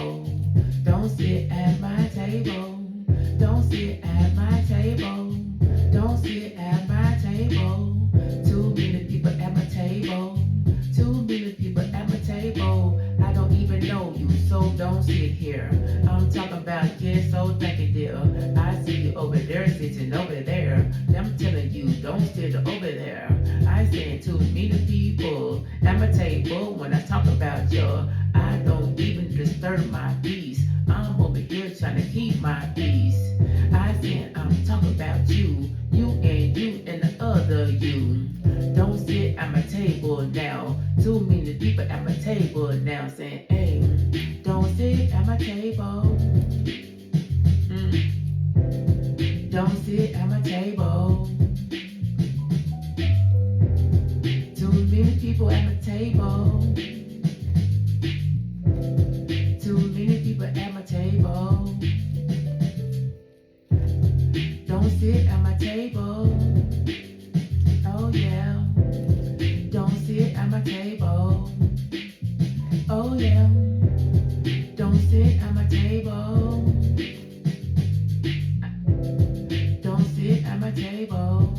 table. Don't sit at my table. Don't sit at my table. Don't sit at my table. Too many people at my table. Too many people at my table. I don't even know you, so don't sit here. I'm talking about yes, so thank you, dear. I see you over there, sitting over there. I'm telling you, don't sit over there. I said too many people at my table. When I talk about you, I don't even disturb my peace. I'm over here trying to keep my peace. I said I'm talking about you and the other you. Don't sit at my table now. Too many people at my table now saying, hey, don't sit at my table. Don't sit at my table. Too many people at my table. Too many people at my table. Don't sit at my table. Oh yeah. Don't sit at my table. Oh yeah. Don't sit at my table. Don't sit at my table.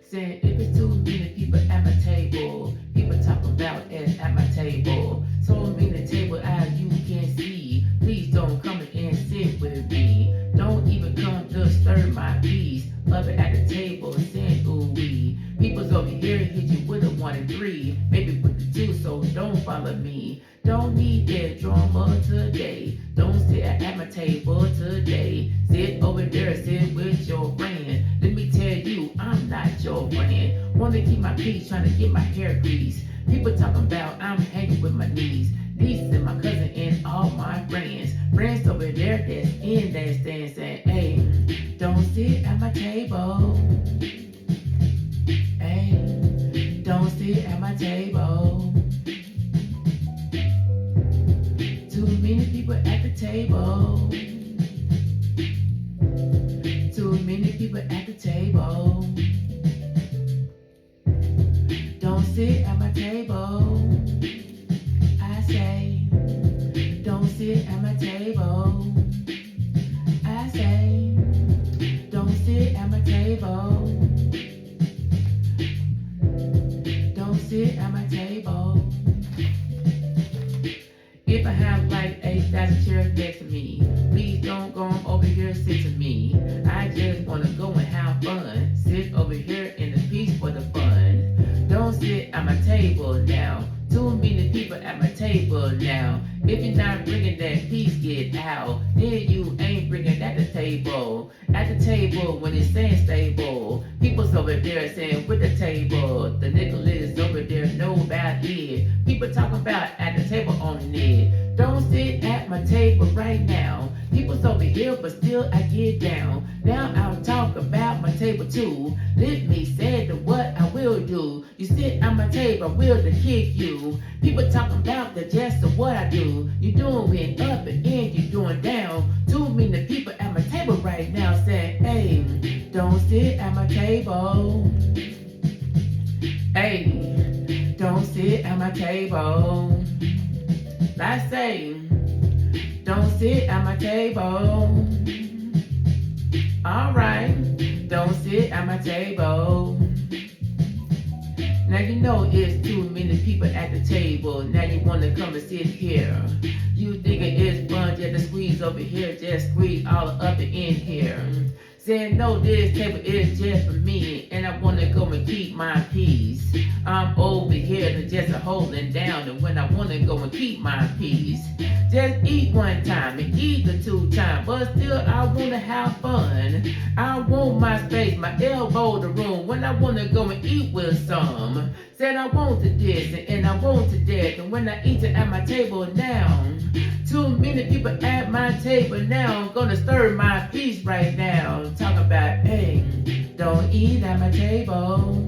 Saying if it's too many people at my table, people talk about it at my table. So many tables out you can see. Please don't come and sit with me. Don't even come disturb my peace. Up at the table saying ooh wee. People's over here hit you with a 1 and 3, maybe with the 2, so don't follow me. Don't need that drama today. Don't sit at my table today. Sit over there, sit with your friend. Let me tell you, I'm not your friend. Wanna keep my peace, trying to get my hair greased. People talking about I'm hanging with my niece. Nieces and my cousin and all my friends. Friends over there that's in that stand saying, hey, don't sit at my table. Hey, don't sit at my table. Too many people at the table. Too many people at the table. Don't sit at my table. I say, don't sit at my table. I say, don't sit at my table. Don't sit at my table. If I have like 8,000 chairs next to me, please don't go over here sit to me. I just wanna go and have fun. Sit over here in the peace for the fun. Don't sit at my table now. Too many people at my table now. If you're not bringing that peace, get out. Then you ain't bringing that to the table. At the table when it's saying stable. People's over there saying with the table. The nickel is over there, know about it. People talking about at the table on it. Don't sit at my table right now. People's over here, but still I get down. Now I'll talk about my table too. Let me say the what I will do. You sit at my table, I will to kick you. People talking about the just of what I do. You doing up and in, you doing down. Too many people at my table right now saying, hey, don't sit at my table. Hey, don't sit at my table. I say, don't sit at my table. Alright, don't sit at my table. Now you know it's too many people at the table. Now you wanna come and sit here. You thinking it's fun just to squeeze over here, just squeeze all up and in here. Saying no, this table is just for me, and I wanna go and keep my peace. I'm over here to just holding down, and when I wanna go and keep my peace. Just eat 1 time and eat the 2 times, but still I wanna have fun. I want my space, my elbow the room, when I wanna go and eat with some. Said I want to this and I want to that, and when I eat it at my table now. Too many people at my table now. I'm gonna stir my peace right now. Talk about, hey, don't eat at my table.